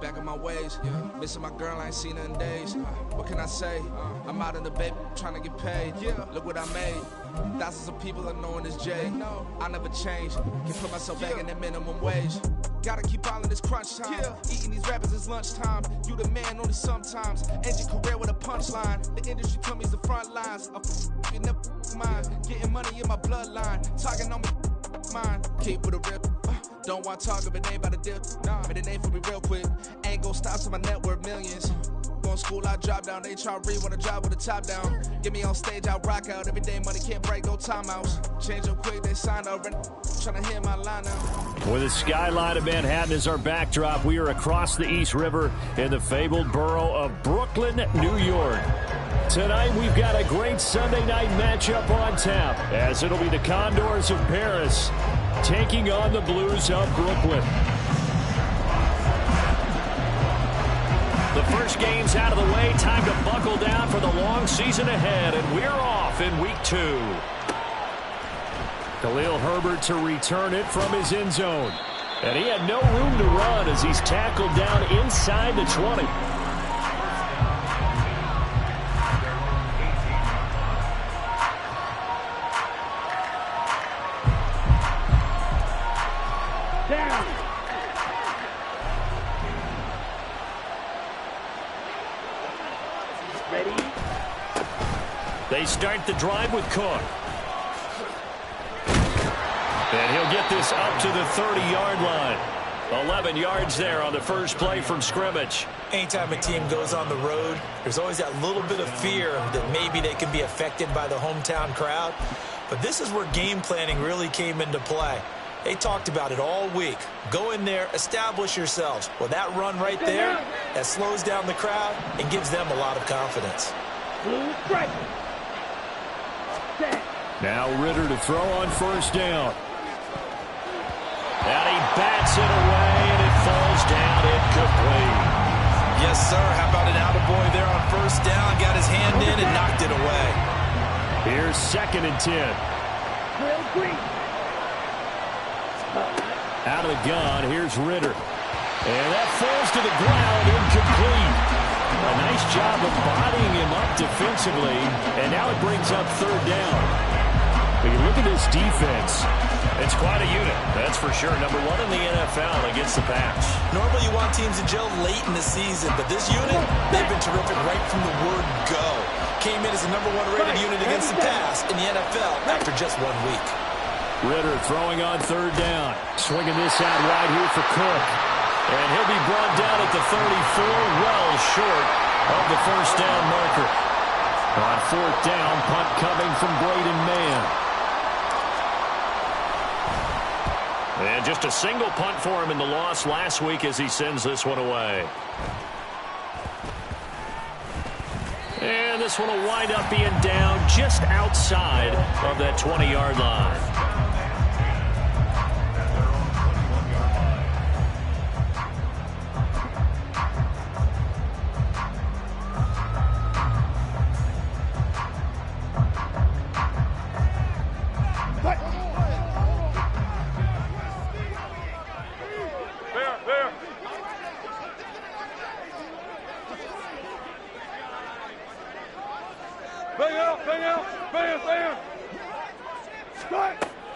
Back in my ways, missing my girl, I ain't seen her in days. What can I say? I'm out in the baby, trying to get paid. Look what I made. Thousands of people are knowing this Jay. I never change. Can put myself back in that minimum wage. Gotta keep all in this crunch time. Eating these rappers is lunchtime. You the man only sometimes. End your career with a punchline. The industry told me it's the front lines. You never mine. Getting money in my bloodline. Talking on me, mine. Keep with a rip. Don't want to talk if it ain't about a dip. But it ain't for me real quick. Ain't gon' stop till my net worth millions. Going school, I drop down. HRE wanna job with the top down. Get me on stage, I rock out. Every day money can't break, go timeouts. Change up quick, they sign up. Tryna hear my line now. With the skyline of Manhattan as our backdrop, we are across the East River in the fabled borough of Brooklyn, New York. Tonight, we've got a great Sunday night matchup on tap, as it'll be the Condors of Paris taking on the Blues of Brooklyn. The first game's out of the way. Time to buckle down for the long season ahead, and we're off in week 2. Khalil Herbert to return it from his end zone. And he had no room to run as he's tackled down inside the 20. They start the drive with Cook. And he'll get this up to the 30-yard line. 11 yards there on the first play from scrimmage. Anytime a team goes on the road, there's always that little bit of fear that maybe they can be affected by the hometown crowd. But this is where game planning really came into play. They talked about it all week. Go in there, establish yourselves. Well, that run right there, that slows down the crowd and gives them a lot of confidence. Now Ritter to throw on first down. And he bats it away, and it falls down incomplete. Yes, sir. How about an attaboy there on first down? Got his hand in and knocked it away. Here's 2nd and 10. Out of the gun, here's Ritter. And that falls to the ground, incomplete. A nice job of bodying him up defensively, and now it brings up 3rd down. When you look at this defense, it's quite a unit, that's for sure. Number 1 in the NFL against the pass. Normally you want teams to gel late in the season, but this unit, they've been terrific right from the word go. Came in as the number 1 rated unit against the pass in the NFL after just 1 week. Ritter throwing on 3rd down. Swinging this out wide here for Cook. And he'll be brought down at the 34, well short of the first down marker. On 4th down, punt coming from Braden Mann. And just a single punt for him in the loss last week as he sends this one away. And this one will wind up being down just outside of that 20-yard line.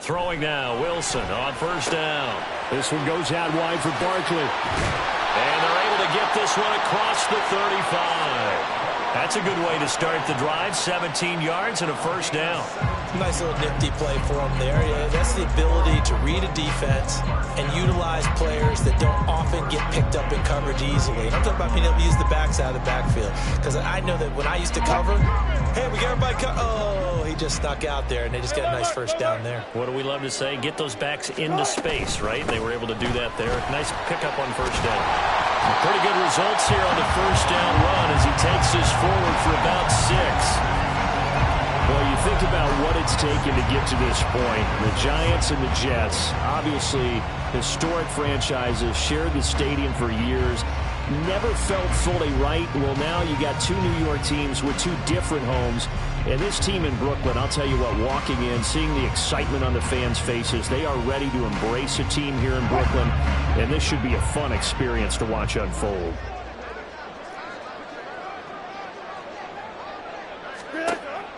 Throwing now, Wilson on first down. This one goes out wide for Barkley. And they're able to get this one across the 35. That's a good way to start the drive. 17 yards and a first down. Nice little nifty play for him there. Yeah, that's the ability to read a defense and utilize players that don't often get picked up in coverage easily. I'm talking about being able to use the backside of the backfield. Because I know that when I used to cover, hey, we got everybody oh, he just snuck out there, and they just got a nice first down there. What do we love to say? Get those backs into space, right? They were able to do that there. Nice pickup on first down. Pretty good results here on the first down run as he takes this forward for about 6. Well, you think about what it's taken to get to this point. The Giants and the Jets, obviously historic franchises, shared the stadium for years. never felt fully right. Well, now you got two New York teams with two different homes. And this team in Brooklyn, I'll tell you what, walking in, seeing the excitement on the fans' faces, they are ready to embrace a team here in Brooklyn. And this should be a fun experience to watch unfold.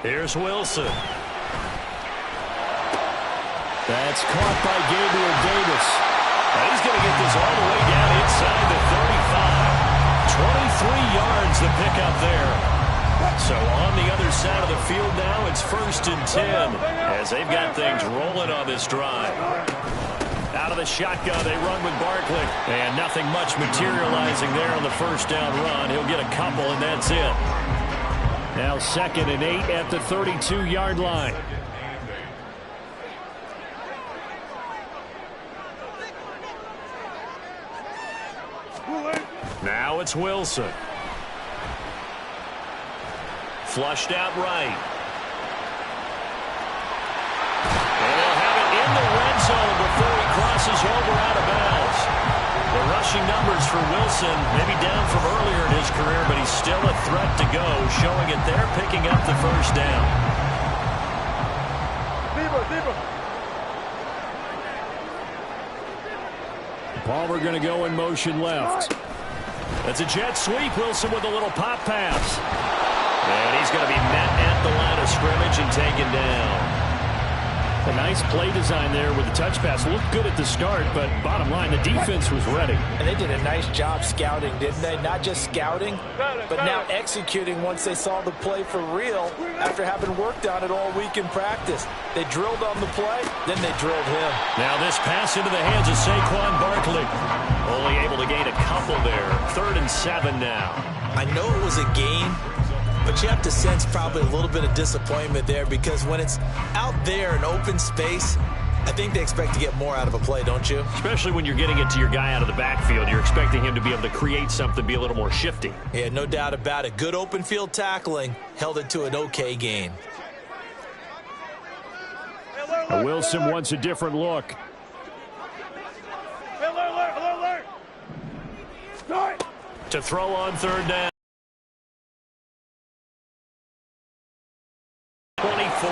Here's Wilson. That's caught by Gabriel Davis. And he's going to get this all the way down inside the 35. 23 yards to pick up there. So on the other side of the field now, it's 1st and 10 as they've got things rolling on this drive. Out of the shotgun, they run with Barkley. And nothing much materializing there on the first down run. He'll get a couple, and that's it. Now 2nd and 8 at the 32-yard line. Now it's Wilson. Flushed out right. And they'll have it in the red zone before he crosses over out of bounds. The rushing numbers for Wilson maybe down from earlier in his career, but he's still a threat to go, showing it there, picking up the first down. Palmer going to go in motion left. That's a jet sweep. Wilson with a little pop pass. And he's going to be met at the line of scrimmage and taken down. A nice play design there with the touch pass. Looked good at the start, but bottom line, the defense was ready. And they did a nice job scouting, didn't they? Not just scouting, but now executing once they saw the play for real after having worked on it all week in practice. They drilled on the play, then they drilled him. Now this pass into the hands of Saquon Barkley. Only able to gain a couple there. 3rd and 7 now. I know it was a gain, but you have to sense probably a little bit of disappointment there because when it's out there in open space, I think they expect to get more out of a play, don't you? Especially when you're getting it to your guy out of the backfield. You're expecting him to be able to create something, be a little more shifty. Yeah, no doubt about it. Good open field tackling held it to an okay gain. Wilson wants a different look. To throw on 3rd down. 24.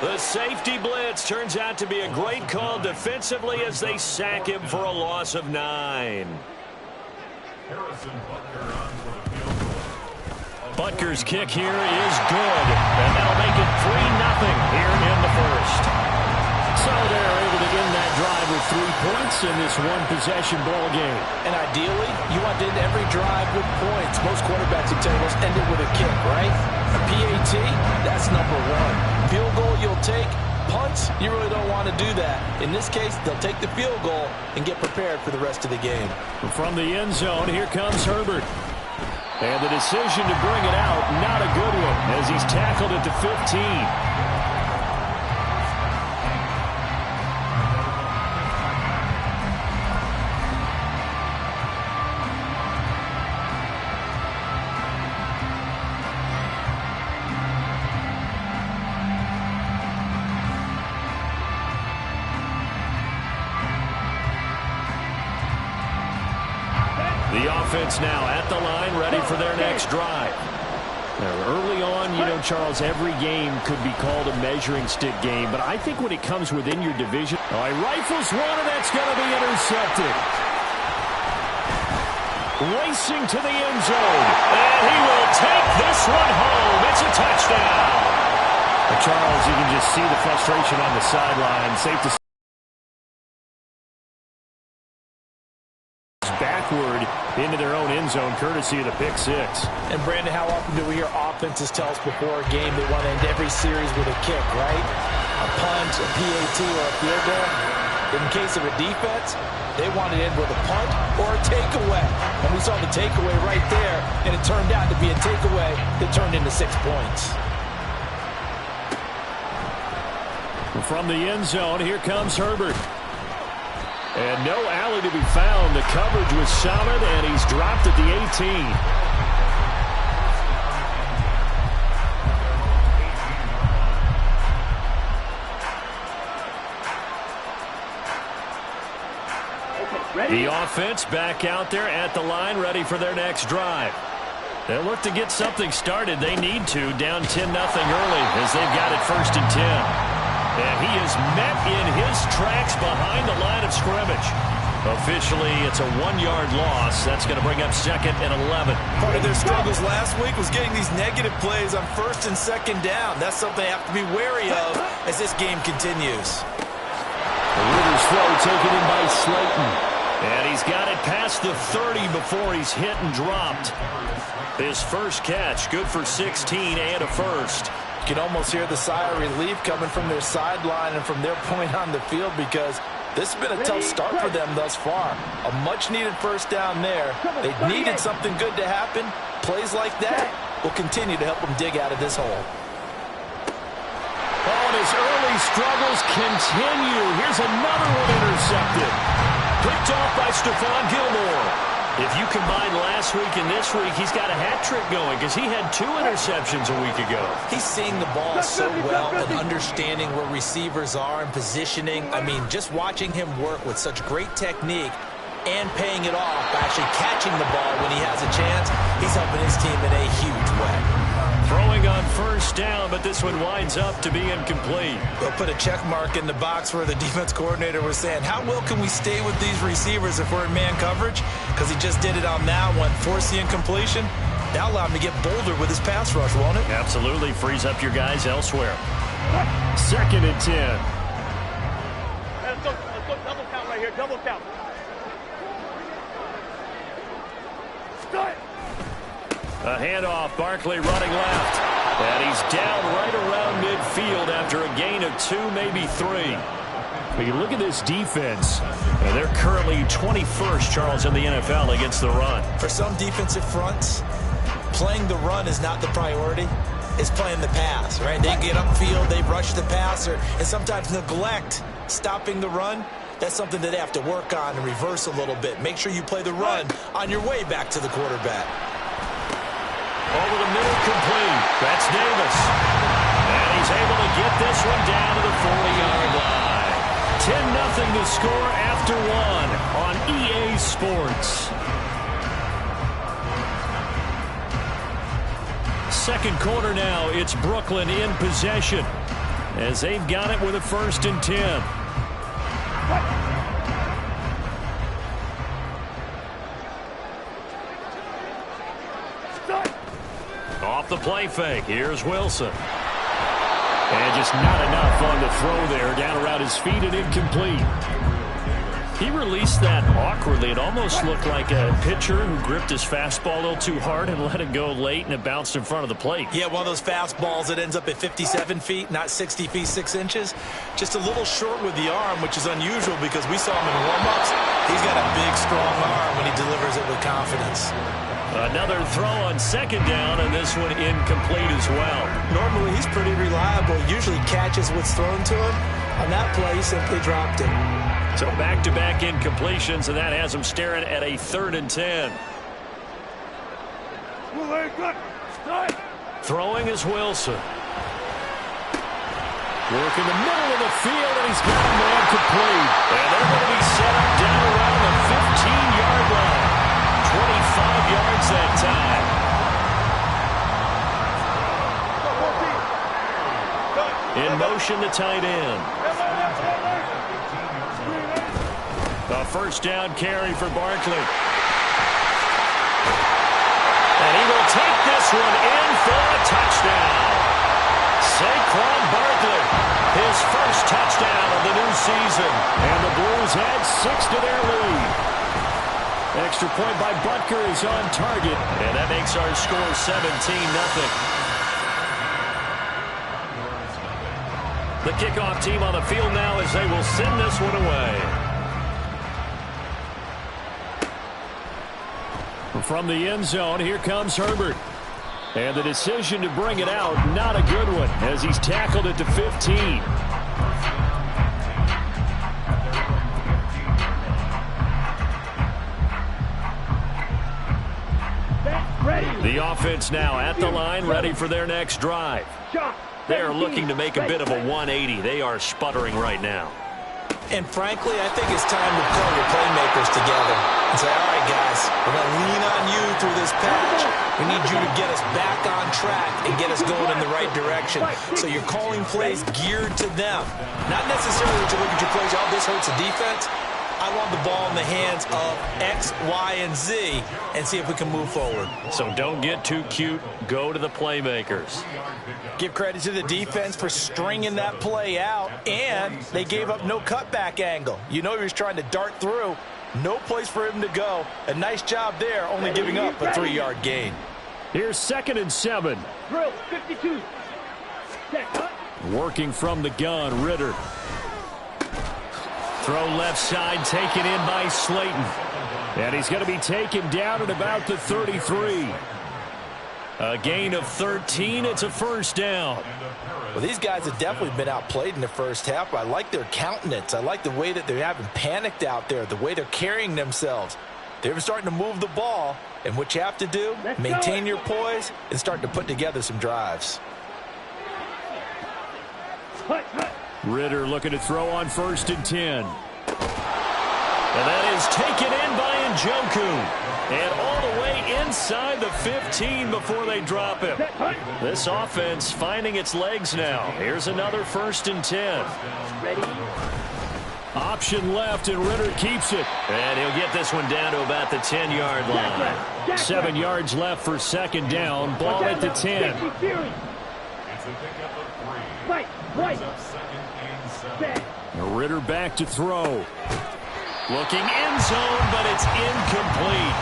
The safety blitz turns out to be a great call defensively as they sack him for a loss of 9. Butker's kick here is good, and that'll make it 3-0 here in the first. So they're able to end that drive with 3 points in this one-possession ball game. And ideally, you want to end every drive with points. Most quarterbacks would tell you, let's end it with a kick, right? A PAT, that's number 1. Field goal you'll take. Punts, you really don't want to do that. In this case, they'll take the field goal and get prepared for the rest of the game. From the end zone, here comes Herbert. And the decision to bring it out, not a good one, as he's tackled at the 15. The offense now at the line, ready for their next drive. Now, early on, you know, Charles, every game could be called a measuring stick game, but I think when it comes within your division, he rifles one, and that's going to be intercepted. Racing to the end zone, and he will take this one home. It's a touchdown. Charles, you can just see the frustration on the sideline. Safe to say. Backward into their own end zone, courtesy of the pick 6. And Brandon, how often do we hear offenses tell us before a game they want to end every series with a kick, right? A punt, a PAT, or a field goal. In case of a defense, they want to end with a punt or a takeaway. And we saw the takeaway right there, and it turned out to be a takeaway that turned into 6 points. From the end zone, here comes Herbert. And no alley to be found. The coverage was solid, and he's dropped at the 18. The offense back out there at the line, ready for their next drive. They'll look to get something started. They need to, down 10-0 early as they've got it 1st and 10. And he is met in his tracks behind the line of scrimmage. Officially, it's a 1-yard loss. That's going to bring up 2nd and 11. Part of their struggles last week was getting these negative plays on 1st and 2nd down. That's something they have to be wary of as this game continues. The Raiders throw taken in by Slayton. And he's got it past the 30 before he's hit and dropped. His first catch, good for 16 and a first. You can almost hear the sigh of relief coming from their sideline and from their point on the field because this has been a tough start for them thus far. A much-needed first down there. They needed something good to happen. Plays like that will continue to help them dig out of this hole. Oh, and his early struggles continue. Here's another one intercepted. Picked off by Stephon Gilmore. If you combine last week and this week, he's got a hat trick going because he had 2 interceptions a week ago. He's seeing the ball so well and understanding where receivers are and positioning. I mean, just watching him work with such great technique and paying it off by actually catching the ball when he has a chance, he's helping his team in a huge way. Throwing on 1st down, but this one winds up to be incomplete. They'll put a check mark in the box where the defense coordinator was saying, how well can we stay with these receivers if we're in man coverage? Because he just did it on that one, force the incompletion. That'll allow him to get bolder with his pass rush, won't it? Absolutely, frees up your guys elsewhere. 2nd and 10. Let's go double count right here, double count. Start. A handoff, Barkley running left. And he's down right around midfield after a gain of 2, maybe 3. But you look at this defense, and they're currently 21st, Charles, in the NFL against the run. For some defensive fronts, playing the run is not the priority. It's playing the pass, right? They get upfield, they rush the passer, and sometimes neglect stopping the run. That's something that they have to work on and reverse a little bit. Make sure you play the run on your way back to the quarterback. Over the middle, complete. That's Davis. And he's able to get this one down to the 40-yard line. 10-0 to score after 1 on EA Sports. 2nd quarter now. It's Brooklyn in possession as they've got it with a 1st and 10. Off the play fake. Here's Wilson. And just not enough on the throw there. Down around his feet and incomplete. He released that awkwardly. It almost looked like a pitcher who gripped his fastball a little too hard and let it go late, and it bounced in front of the plate. Yeah, one of those fastballs that ends up at 57 feet, not 60 feet, 6 inches. Just a little short with the arm, which is unusual because we saw him in warm-ups. He's got a big, strong arm when he delivers it with confidence. Another throw on 2nd down, and this one incomplete as well. Normally, he's pretty reliable. Usually catches what's thrown to him. On that play, he simply dropped it. So back-to-back incompletions, and that has him staring at a 3rd and 10. Throwing is Wilson. Working the middle of the field, and he's got a man complete. And they're going to be set up down around the 15-yard line. 25 yards that time. In motion, the tight end. A 1st down carry for Barkley. And he will take this one in for a touchdown. Saquon Barkley, his first touchdown of the new season. And the Blues add 6 to their lead. Extra point by Butker is on target. And that makes our score 17-0. The kickoff team on the field now as they will send this one away. From the end zone, here comes Herbert. And the decision to bring it out, not a good one, as he's tackled at the 15. The offense now at the line, ready for their next drive. They are looking to make a bit of a 180. They are sputtering right now. And frankly, I think it's time to pull your playmakers together and say, all right, guys, we're going to lean on you through this patch. We need you to get us back on track and get us going in the right direction. So you're calling plays geared to them. Not necessarily that you look at your plays, oh, this hurts the defense. I want the ball in the hands of X, Y, and Z and see if we can move forward. So don't get too cute. Go to the playmakers. Give credit to the defense for stringing that play out, and they gave up no cutback angle. You know he was trying to dart through. No place for him to go. A nice job there, only giving up a 3-yard gain. Here's 2nd and 7. Drill, 52. Working from the gun, Ritter. Throw left side, taken in by Slayton. And he's going to be taken down at about the 33. A gain of 13. It's a first down. Well, these guys have definitely been outplayed in the first half, but I like their countenance. I like the way that they haven't panicked out there, the way they're carrying themselves. They're starting to move the ball, and what you have to do, maintain your poise and start to put together some drives. Ritter looking to throw on 1st and 10. And that is taken in by Njoku. And all the way inside the 15 before they drop him. This offense finding its legs now. Here's another 1st and 10. Ready? Option left, and Ritter keeps it. And he'll get this one down to about the 10-yard line. 7 yards left for 2nd down. Ball at the 10. Ritter back to throw. Looking end zone, but it's incomplete.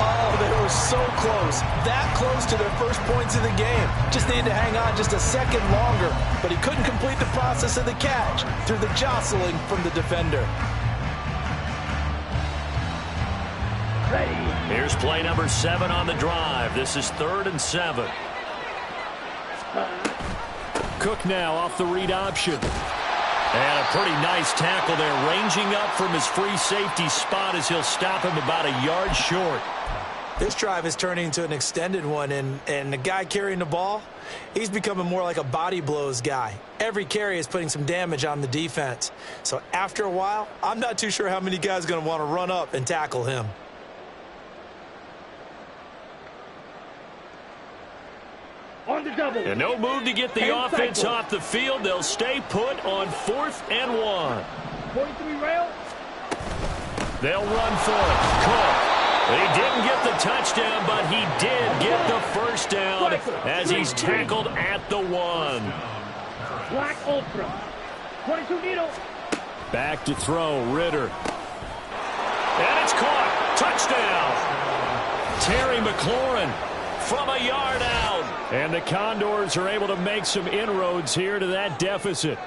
Oh, they were so close. That close to their first points of the game. Just needed to hang on just a second longer, but he couldn't complete the process of the catch through the jostling from the defender. Here's play number 7 on the drive. This is 3rd and 7. Cook now off the read option. And a pretty nice tackle there, ranging up from his free safety spot as he'll stop him about a yard short. This drive is turning into an extended one, and the guy carrying the ball, he's becoming more like a body blows guy. Every carry is putting some damage on the defense. So after a while, I'm not too sure how many guys are going to want to run up and tackle him. On the double. And no move to get the offense off the field. They'll stay put on 4th and 1. 43 rail. They'll run for it. Cook. He didn't get the touchdown, but he did get the first down as he's tackled at the 1. Black Ultra. 22 needle. Back to throw, Ritter. And it's caught. Touchdown. Terry McLaurin from a yard out. And the Condors are able to make some inroads here to that deficit.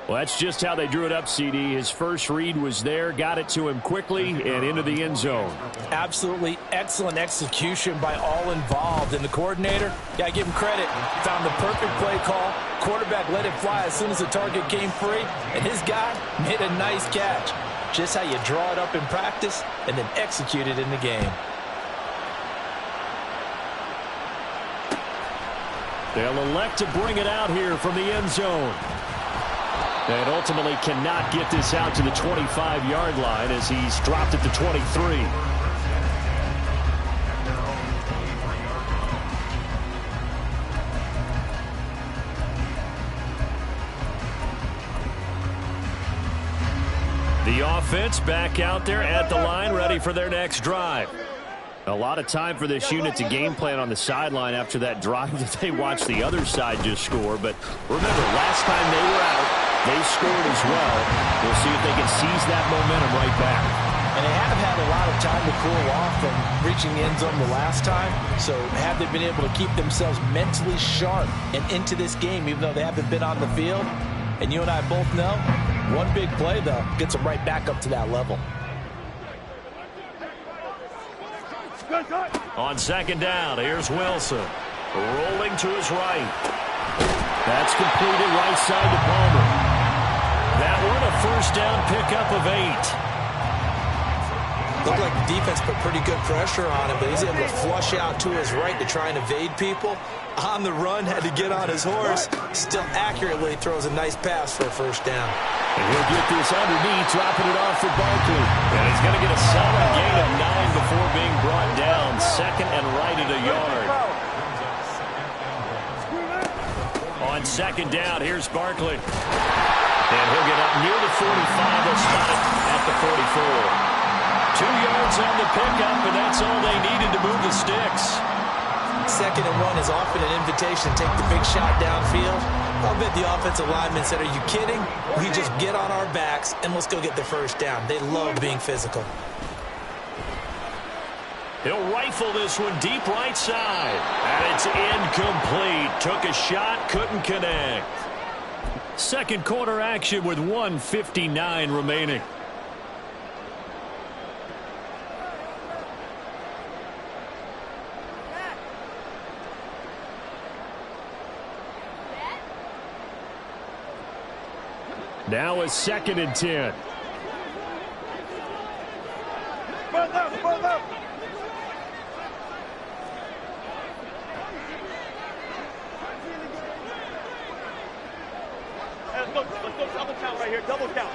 Well, that's just how they drew it up, CD. His first read was there, got it to him quickly, and into the end zone. Absolutely excellent execution by all involved. And the coordinator, got to give him credit, found the perfect play call. Quarterback let it fly as soon as the target came free, and his guy made a nice catch. Just how you draw it up in practice and then execute it in the game. They'll elect to bring it out here from the end zone. And ultimately cannot get this out to the 25-yard line as he's dropped at the 23. The offense back out there at the line, ready for their next drive. A lot of time for this unit to game plan on the sideline after that drive that they watched the other side just score. But remember, last time they were out, they scored as well. We'll see if they can seize that momentum right back. And they have had a lot of time to cool off from reaching the end zone the last time. So have they been able to keep themselves mentally sharp and into this game, even though they haven't been on the field? And you and I both know, one big play, though, gets them right back up to that level. On 2nd down, here's Wilson. Rolling to his right. That's completed right side to Palmer. That one a first down pickup of 8. Looked like the defense put pretty good pressure on him, but he's able to flush out to his right to try and evade people. On the run, had to get on his horse. Still accurately throws a nice pass for a first down. And he'll get this underneath, dropping it off for Barkley. And he's going to get a solid gain of 9 before being brought down. Second and right at a yard. On second down, here's Barkley. And he'll get up near the 45. They'll spot it at the 44. 2 yards on the pickup, and that's all they needed to move the sticks. Second and 1 is often an invitation to take the big shot downfield. I'll bet the offensive lineman said, "Are you kidding? We just get on our backs and let's go get the first down." They love being physical. He'll rifle this one deep right side. And it's incomplete. Took a shot, couldn't connect. Second quarter action with 1:59 remaining. Now a second and 10. Let's go double count right here. Double count.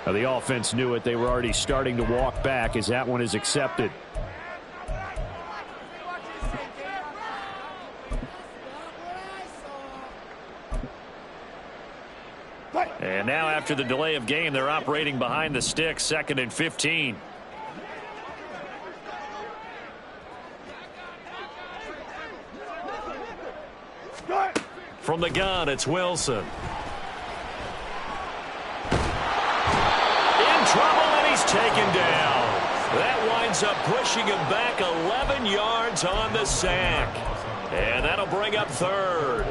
Now the offense knew it. They were already starting to walk back as that one is accepted. And now after the delay of game, they're operating behind the sticks, second and 15. From the gun, it's Wilson. In trouble, and he's taken down. That winds up pushing him back 11 yards on the sack. And that'll bring up third.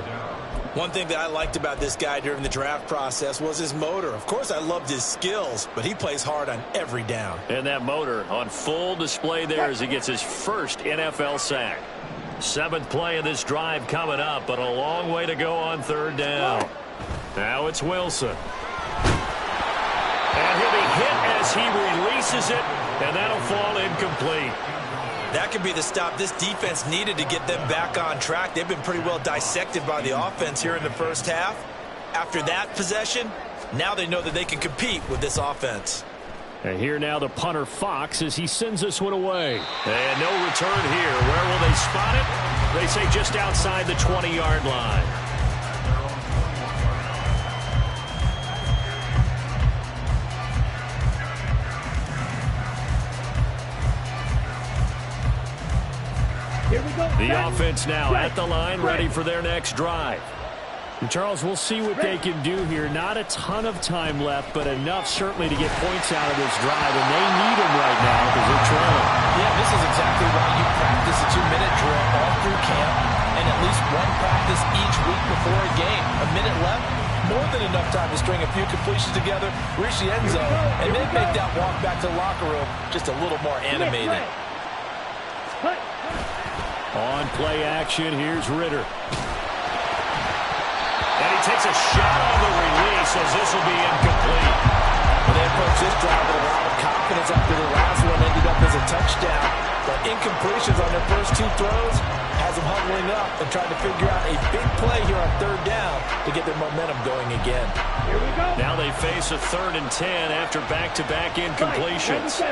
One thing that I liked about this guy during the draft process was his motor. Of course, I loved his skills, but he plays hard on every down. And that motor on full display there as he gets his first NFL sack. 7th play of this drive coming up, but a long way to go on third down. Now it's Wilson. And he'll be hit as he releases it, and that'll fall incomplete. That could be the stop this defense needed to get them back on track. They've been pretty well dissected by the offense here in the first half. After that possession, now they know that they can compete with this offense. And here now the punter Fox as he sends this one away. And no return here. Where will they spot it? They say just outside the 20-yard line. The offense now at the line, ready for their next drive. And Charles, we'll see what they can do here. Not a ton of time left, but enough certainly to get points out of this drive, and they need them right now because they're trailing. Yeah, this is exactly why you practice a 2-minute drill all through camp and at least one practice each week before a game. A minute left, more than enough time to string a few completions together, reach the end zone, and then make that walk back to the locker room just a little more animated. On play action, here's Ritter. And he takes a shot on the release as this will be incomplete. Well, they approach this drive with a lot of confidence after the last one ended up as a touchdown. But incompletions on their first 2 throws has them huddling up and trying to figure out a big play here on third down to get their momentum going again. Here we go. Now they face a 3rd and 10 after back-to-back incompletions.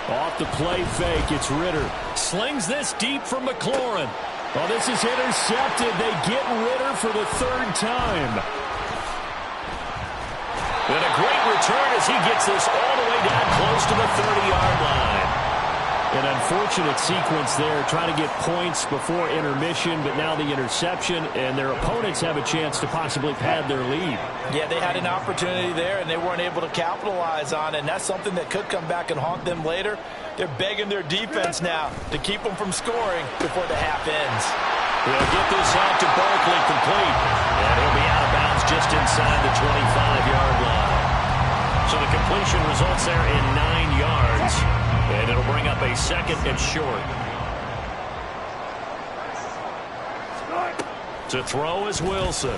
Off the play fake, it's Ritter. Slings this deep from McLaurin. Well, this is intercepted. They get Ritter for the 3rd time. And a great return as he gets this all the way down close to the 30-yard line. An unfortunate sequence there, trying to get points before intermission, but now the interception, and their opponents have a chance to possibly pad their lead. Yeah, they had an opportunity there, and they weren't able to capitalize on it, and that's something that could come back and haunt them later. They're begging their defense now to keep them from scoring before the half ends. They'll get this out to Barkley complete, and he'll be out of bounds just inside the 25-yard line. So the completion results there in 9 yards. And it'll bring up a 2nd and short. To throw is Wilson.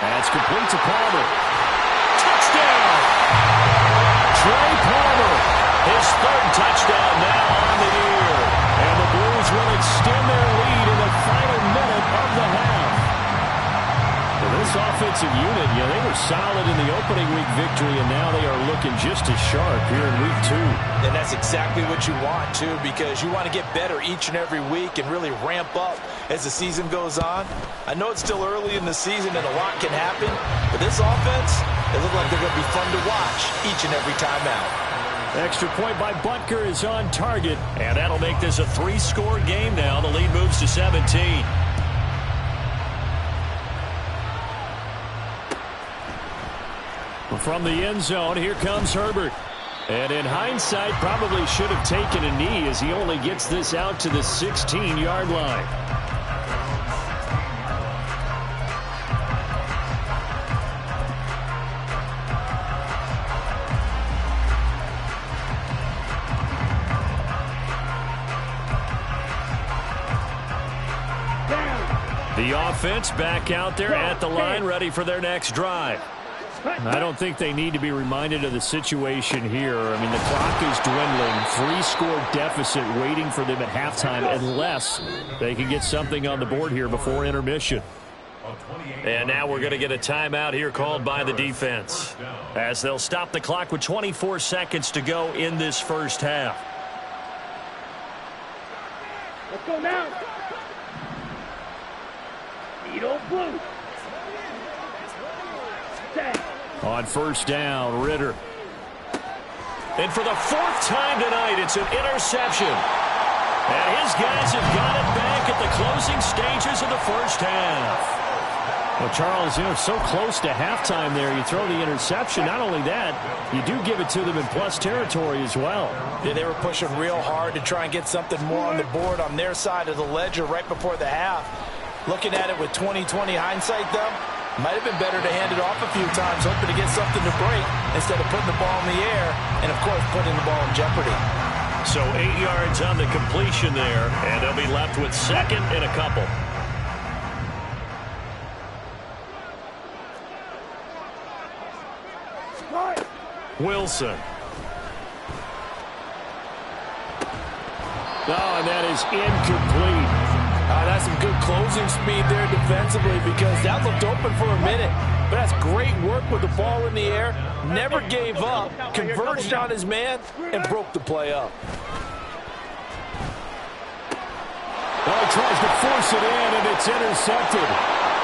That's complete to Palmer. Touchdown! Trey Palmer, his 3rd touchdown now on the year. And the Blues will extend their lead in the final minute of the half. Well, this offensive unit, they were solid in the opening week victory, and now they are looking just as sharp here in week 2. And that's exactly what you want, too, because you want to get better each and every week and really ramp up as the season goes on. I know it's still early in the season and a lot can happen, but this offense, they look like they're going to be fun to watch each and every time out. Extra point by Butker is on target, and that'll make this a 3-score game now. The lead moves to 17. From the end zone, here comes Herbert. And in hindsight, probably should have taken a knee as he only gets this out to the 16-yard line. The offense back out there at the line, ready for their next drive. I don't think they need to be reminded of the situation here. I mean, the clock is dwindling. 3-score deficit waiting for them at halftime unless they can get something on the board here before intermission. And now we're going to get a timeout here called by the defense, as they'll stop the clock with 24 seconds to go in this first half. Let's go now. Edo Blue. On first down, Ritter. And for the 4th time tonight, it's an interception. And his guys have got it back at the closing stages of the first half. Well, Charles, so close to halftime there, you throw the interception. Not only that, you do give it to them in plus territory as well. Yeah, they were pushing real hard to try and get something more on the board on their side of the ledger right before the half. Looking at it with 20/20 hindsight, though, might have been better to hand it off a few times, hoping to get something to break instead of putting the ball in the air and, of course, putting the ball in jeopardy. So 8 yards on the completion there, and they'll be left with 2nd and a couple. Wilson. Oh, and that is incomplete. That's some good closing speed there defensively, because that looked open for a minute. But that's great work with the ball in the air. Never gave up, converged on his man, and broke the play up. Well, he tries to force it in, and it's intercepted.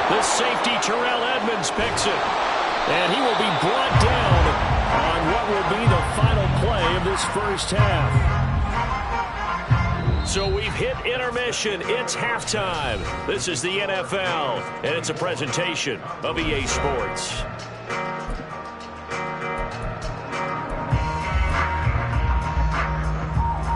The safety, Terrell Edmonds, picks it. And he will be brought down on what will be the final play of this first half. So we've hit intermission. It's halftime. This is the NFL, and it's a presentation of EA Sports.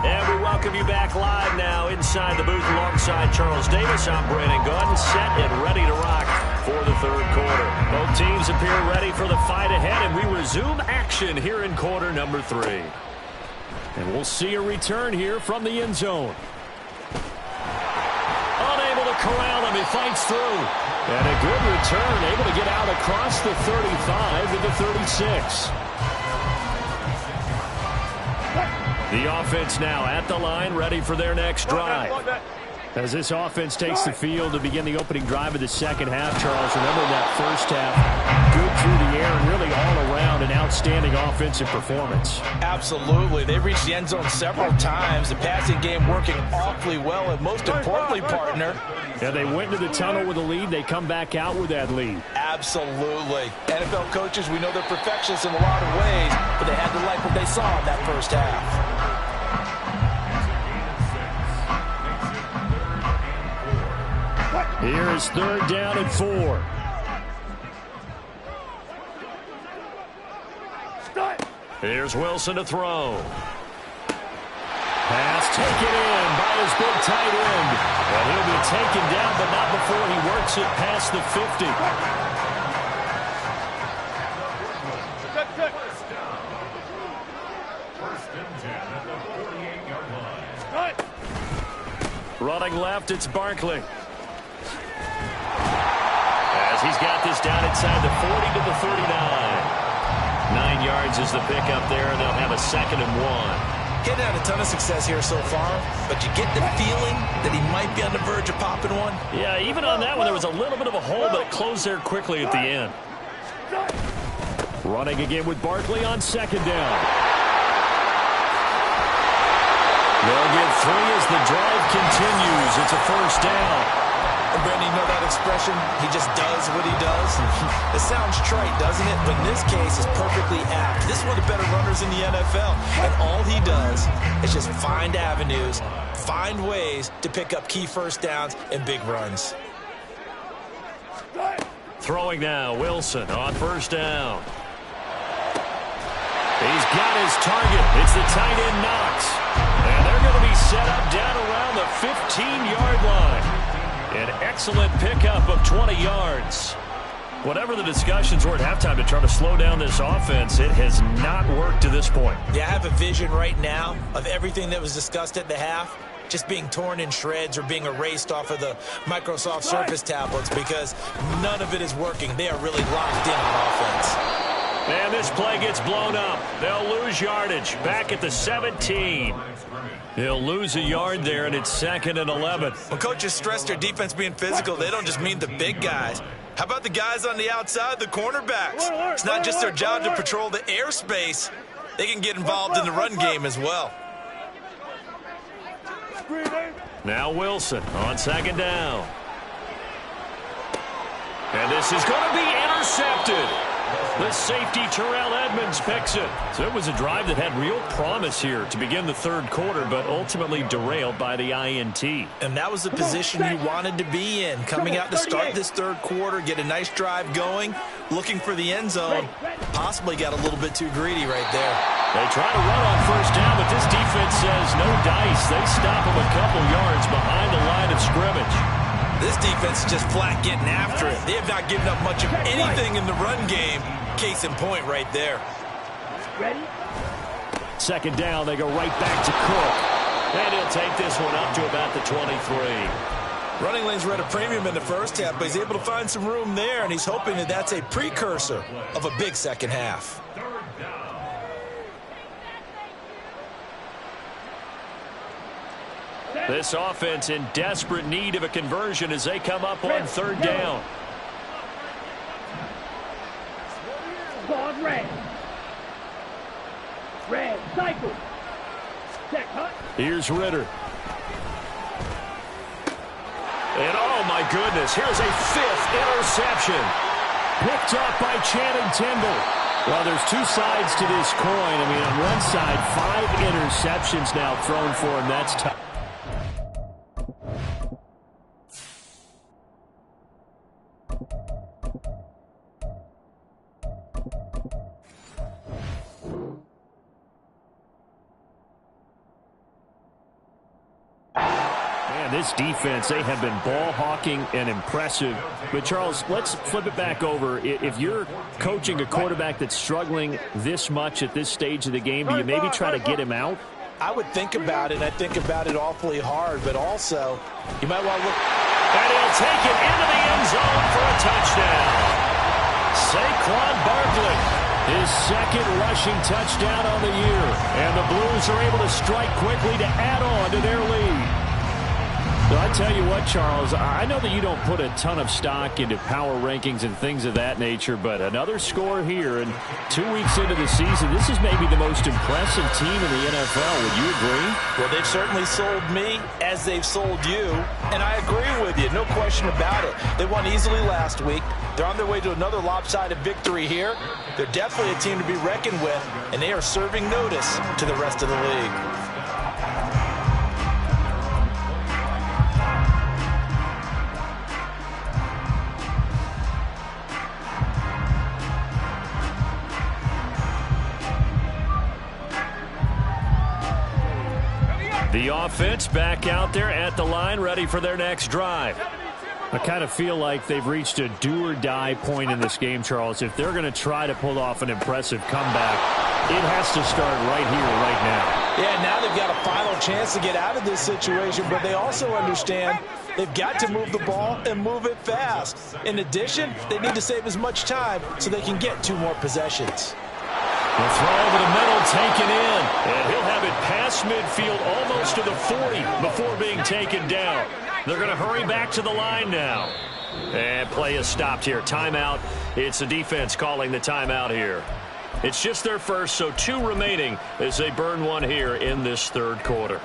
And we welcome you back live now inside the booth alongside Charles Davis. I'm Brandon Gunn, set and ready to rock for the 3rd quarter. Both teams appear ready for the fight ahead, and we resume action here in quarter number 3. And we'll see a return here from the end zone. Unable to corral him, he fights through. And a good return, able to get out across the 35 to the 36. The offense now at the line, ready for their next drive. As this offense takes the field to begin the opening drive of the second half, Charles, remember that first half, good through the air and really all around an outstanding offensive performance. Absolutely. They reached the end zone several times. The passing game working awfully well, and most importantly, partner. Yeah, they went into the tunnel with a lead. They come back out with that lead. Absolutely. NFL coaches, we know they're perfectionists in a lot of ways, but they had to like what they saw in that first half. Here is 3rd down and 4. Here's Wilson to throw. Pass taken in by his big tight end. And he'll be taken down, but not before he works it past the 50. Running left, it's Barkley. As he's got this down inside the 40 to the 39. 9 yards is the pickup there, and they'll have a 2nd and 1. Getting had a ton of success here so far, but you get the feeling that he might be on the verge of popping one. Yeah, even on that one, there was a little bit of a hole, but it closed there quickly at the end. Running again with Barkley on 2nd down. They'll get 3 as the drive continues. It's a 1st down. And Brandon, you know that expression? He just does what he does. It sounds trite, doesn't it? But in this case, it's perfectly apt. This is one of the better runners in the NFL. And all he does is just find avenues, find ways to pick up key 1st downs and big runs. Throwing now, Wilson on 1st down. He's got his target. It's the tight end Knox. And they're going to be set up down around the 15-yard line. An excellent pickup of 20 yards. Whatever the discussions were at halftime to try to slow down this offense, it has not worked to this point. Yeah, I have a vision right now of everything that was discussed at the half just being torn in shreds or being erased off of the Microsoft Surface tablets because none of it is working. They are really locked in on offense. And this play gets blown up. They'll lose yardage. Back at the 17. He'll lose a yard there, and it's 2nd and 11. When coaches stress their defense being physical, they don't just mean the big guys. How about the guys on the outside, the cornerbacks? It's not just their job to patrol the airspace. They can get involved in the run game as well. Now Wilson on 2nd down. And this is going to be intercepted. The safety, Terrell Edmonds, picks it. So it was a drive that had real promise here to begin the 3rd quarter, but ultimately derailed by the INT. And that was the position you wanted to be in. Coming out to start this 3rd quarter, get a nice drive going, looking for the end zone. Possibly got a little bit too greedy right there. They try to run on 1st down, but this defense says no dice. They stop him a couple yards behind the line of scrimmage. This defense is just flat getting after it. They have not given up much of anything in the run game. Case in point right there. Ready? 2nd down, they go right back to Cook. And he'll take this one up to about the 23. Running lanes were at a premium in the 1st half, but he's able to find some room there, and he's hoping that that's a precursor of a big 2nd half. This offense in desperate need of a conversion as they come up on 3rd down. Squad red. Red, cycle. Check, hut. Here's Ritter. And oh my goodness, here's a 5th interception. Picked up by Channing Tindall. Well, there's 2 sides to this coin. I mean, on one side, 5 interceptions now thrown for him. That's tough. This defense, they have been ball hawking and impressive. But, Charles, let's flip it back over. If you're coaching a quarterback that's struggling this much at this stage of the game, do you maybe try to get him out? I would think about it. I think about it awfully hard. But also, you might want to look. And he'll take it into the end zone for a touchdown. Saquon Barkley, his 2nd rushing touchdown on the year. And the Blues are able to strike quickly to add on to their lead. So I tell you what, Charles, I know that you don't put a ton of stock into power rankings and things of that nature, but another score here, and 2 weeks into the season, this is maybe the most impressive team in the NFL. Would you agree? Well, they've certainly sold me as they've sold you, and I agree with you, no question about it. They won easily last week. They're on their way to another lopsided victory here. They're definitely a team to be reckoned with, and they are serving notice to the rest of the league. The offense back out there at the line, ready for their next drive. I kind of feel like they've reached a do-or-die point in this game, Charles. If they're going to try to pull off an impressive comeback, it has to start right here, right now. Yeah, now they've got a final chance to get out of this situation, but they also understand they've got to move the ball and move it fast. In addition, they need to save as much time so they can get 2 more possessions. The throw over the middle taken in, and he'll have it past midfield almost to the 40 before being taken down. They're going to hurry back to the line now. And play is stopped here. Timeout. It's the defense calling the timeout here. It's just their first, so 2 remaining as they burn 1 here in this third quarter.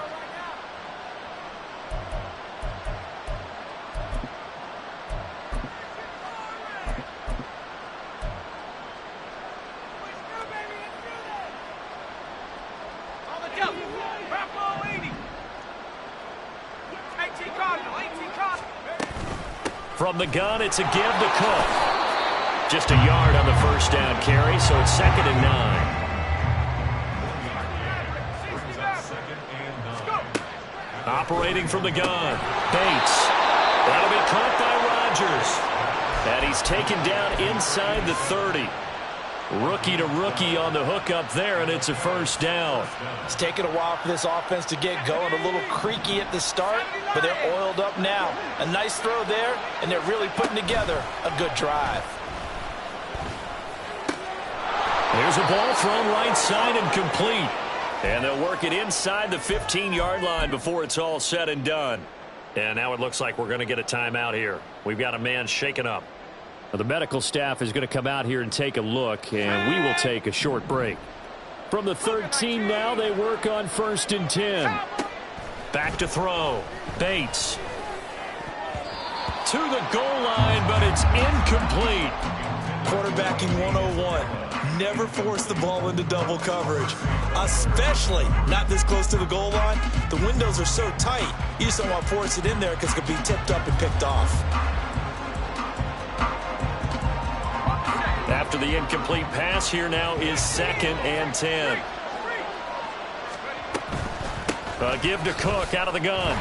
From the gun, it's a give to Cook. Just a yard on the first down carry, so it's 2nd and 9. Operating from the gun, Bates. That'll be caught by Rodgers. And he's taken down inside the 30. Rookie to rookie on the hookup there, and it's a first down. It's taken a while for this offense to get going. A little creaky at the start, but they're oiled up now. A nice throw there, and they're really putting together a good drive. There's a ball thrown right side and complete. And they'll work it inside the 15-yard line before it's all said and done. And now it looks like we're going to get a timeout here. We've got a man shaken up. The medical staff is going to come out here and take a look, and we will take a short break. From the 13 now, they work on 1st and 10. Back to throw. Bates. To the goal line, but it's incomplete. Quarterbacking 101. Never force the ball into double coverage, especially not this close to the goal line. The windows are so tight, you just don't want to force it in there because it could be tipped up and picked off. After the incomplete pass, here now is 2nd and 10. A give to Cook out of the gun.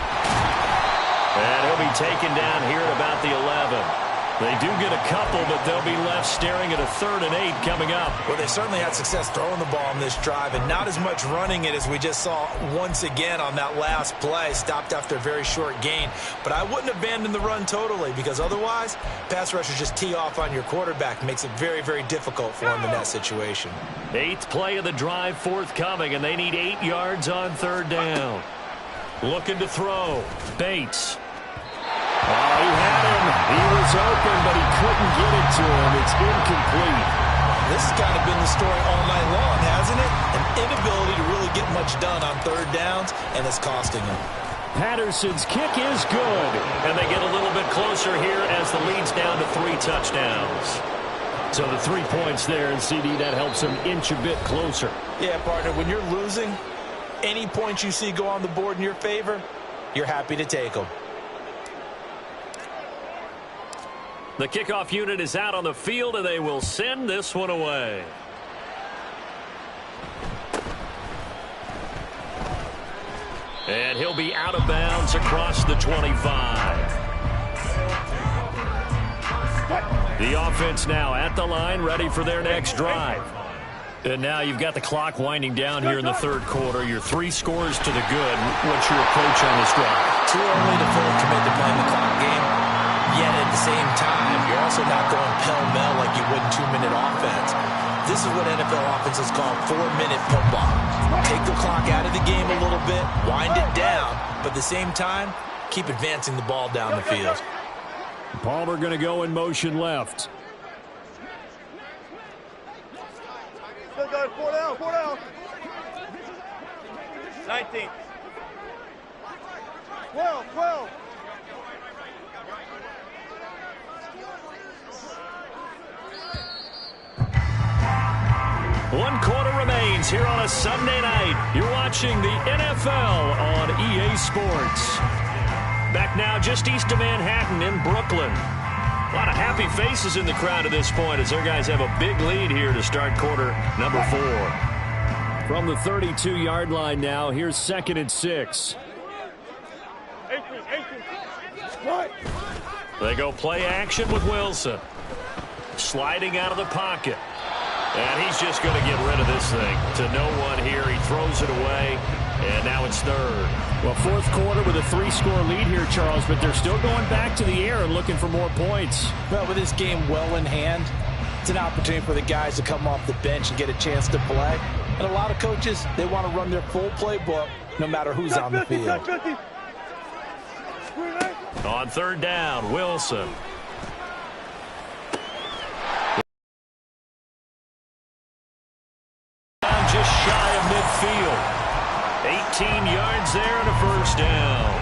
And he'll be taken down here at about the 11. They do get a couple, but they'll be left staring at a 3rd and 8 coming up. Well, they certainly had success throwing the ball on this drive, and not as much running it as we just saw once again on that last play. Stopped after a very short gain. But I wouldn't abandon the run totally, because otherwise, pass rushers just tee off on your quarterback. Makes it very, very difficult for him in that situation. 8th play of the drive forthcoming, and they need 8 yards on 3rd down. Looking to throw. Bates. Oh, he had him. He was open, but he couldn't get it to him. It's incomplete. This has kind of been the story all night long, hasn't it? An inability to really get much done on 3rd downs, and it's costing him. Patterson's kick is good, and they get a little bit closer here as the lead's down to 3 touchdowns. So the 3 points there, and CD, that helps them inch a bit closer. Yeah, partner, when you're losing, any points you see go on the board in your favor, you're happy to take them. The kickoff unit is out on the field, and they will send this one away. And he'll be out of bounds across the 25. The offense now at the line, ready for their next drive. And now you've got the clock winding down here in the 3rd quarter. Your 3 scores to the good. What's your approach on this drive? Too early to fully commit to playing the clock game. Yet at the same time, you're also not going pell-mell like you would in 2-minute offense. This is what NFL offenses call 4-minute football. Take the clock out of the game a little bit, wind it down, but at the same time, keep advancing the ball down the field. Palmer going to go in motion left. Still going 4 down, 4 down. 19. 12, 12. One quarter remains here on a Sunday night. You're watching the NFL on EA Sports. Back now just east of Manhattan in Brooklyn. A lot of happy faces in the crowd at this point as their guys have a big lead here to start quarter number 4. From the 32-yard line now, here's 2nd and 6. 18. What? They go play action with Wilson. Sliding out of the pocket. And he's just going to get rid of this thing to no one here. He throws it away. And now it's third. Well, fourth quarter with a 3-score lead here, Charles, but they're still going back to the air and looking for more points. Well, with this game well in hand, it's an opportunity for the guys to come off the bench and get a chance to play. And a lot of coaches, they want to run their full playbook no matter who's on the field. On third down, Wilson. Just shy of midfield. 18 yards there and a first down.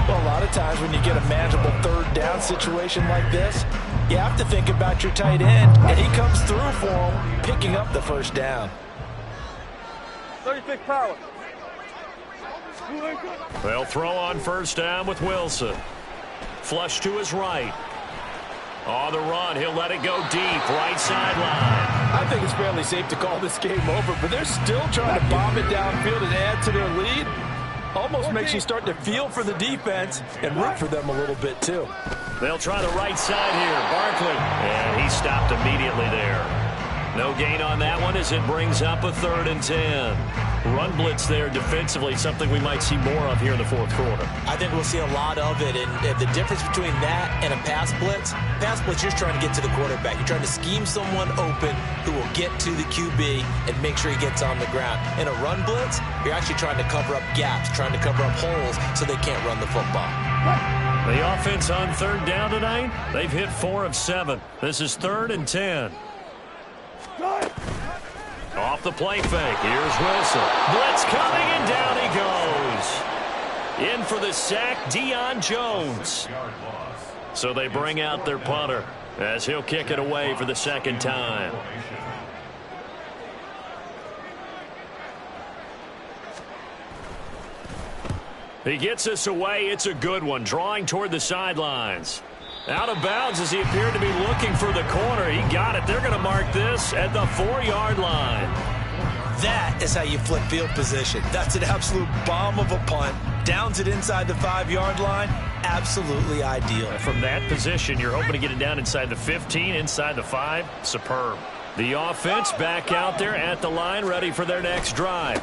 Well, a lot of times when you get a manageable third down situation like this, you have to think about your tight end, and he comes through for him, picking up the first down. 36 power. They'll throw on first down with Wilson. Flush to his right. On the run, he'll let it go deep, right sideline. I think it's fairly safe to call this game over, but they're still trying to bomb it downfield and add to their lead. Almost makes you start to feel for the defense and root for them a little bit, too. They'll try the right side here, Barkley. And he stopped immediately there. No gain on that one as it brings up a 3rd and 10. Run blitz there defensively, something we might see more of here in the fourth quarter. I think we'll see a lot of it, and the difference between that and a pass blitz, you're just trying to get to the quarterback. You're trying to scheme someone open who will get to the QB and make sure he gets on the ground. In a run blitz, you're actually trying to cover up gaps, trying to cover up holes so they can't run the football. The offense on third down tonight, they've hit 4 of 7. This is 3rd and 10. Off the play fake. Here's Wilson. Blitz coming, and down he goes. In for the sack, Deion Jones. So they bring out their punter as he'll kick it away for the second time. He gets us away. It's a good one, drawing toward the sidelines. Out of bounds as he appeared to be looking for the corner. He got it. They're going to mark this at the 4-yard line. That is how you flip field position. That's an absolute bomb of a punt. Downs it inside the 5-yard line. Absolutely ideal. From that position, you're hoping to get it down inside the 15, inside the 5. Superb. The offense back out there at the line, ready for their next drive.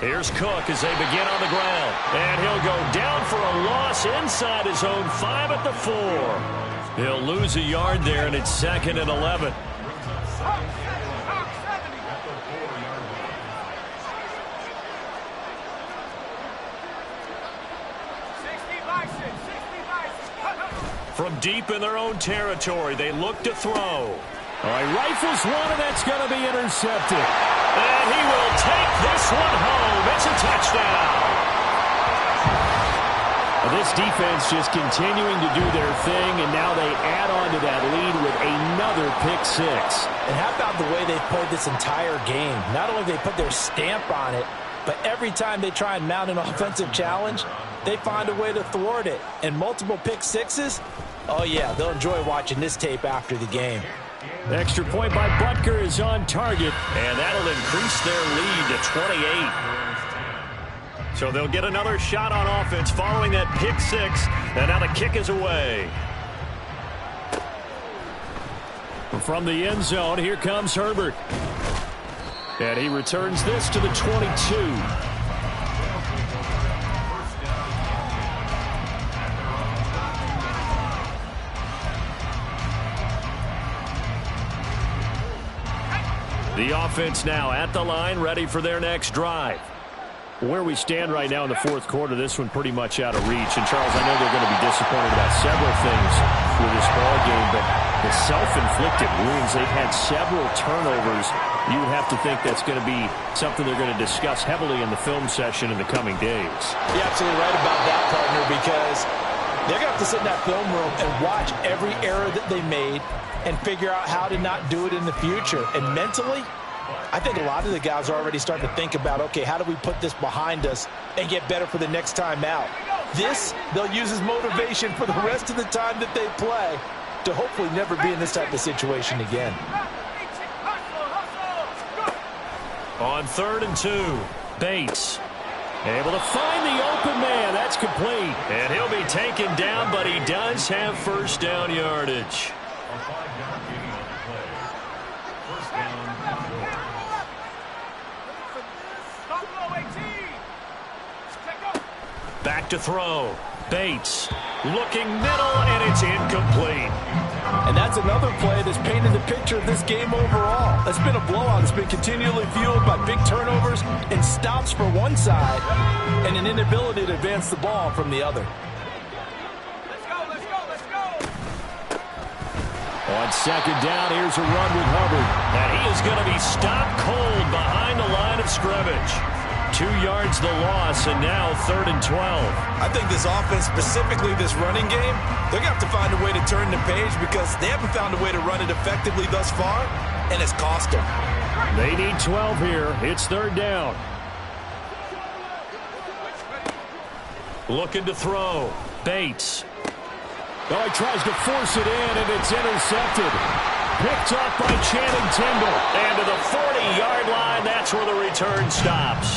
Here's Cook as they begin on the ground. And he'll go down for a loss inside his own 5 at the 4. He'll lose a yard there, and it's 2nd and 11. From deep in their own territory, they look to throw. All right, rifles one, and that's going to be intercepted. And he will take this one home. It's a touchdown. This defense just continuing to do their thing, and now they add on to that lead with another pick 6. And how about the way they played this entire game? Not only they put their stamp on it, but every time they try and mount an offensive challenge, they find a way to thwart it. And multiple pick 6s, oh yeah, they'll enjoy watching this tape after the game. Extra point by Butker is on target, and that'll increase their lead to 28. So they'll get another shot on offense following that pick 6, and now the kick is away. From the end zone, here comes Herbert. And he returns this to the 22. The offense now at the line, ready for their next drive. Where we stand right now in the fourth quarter, this one pretty much out of reach. And, Charles, I know they're going to be disappointed about several things with this ball game, but the self-inflicted wounds, they've had several turnovers. You would have to think that's going to be something they're going to discuss heavily in the film session in the coming days. You're absolutely right about that, partner, because they're going to have to sit in that film room and watch every error that they made and figure out how to not do it in the future. And mentally, I think a lot of the guys are already starting to think about, okay, how do we put this behind us and get better for the next time out? This, they'll use as motivation for the rest of the time that they play to hopefully never be in this type of situation again. On 3rd and 2, Bates able to find the open man. That's complete. And he'll be taken down, but he does have first down yardage. Back to throw. Bates looking middle, and it's incomplete. And that's another play that's painted the picture of this game overall. It's been a blowout. It's been continually fueled by big turnovers and stops for one side and an inability to advance the ball from the other. On second down, here's a run with Hubbard. And he is going to be stopped cold behind the line of scrimmage. 2 yards the loss, and now 3rd and 12. I think this offense, specifically this running game, they're going to have to find a way to turn the page because they haven't found a way to run it effectively thus far, and it's cost them. They need 12 here. It's 3rd down. Looking to throw. Bates. Oh, he tries to force it in, and it's intercepted. Picked up by Channing Tindall. And to the 40-yard line, that's where the return stops.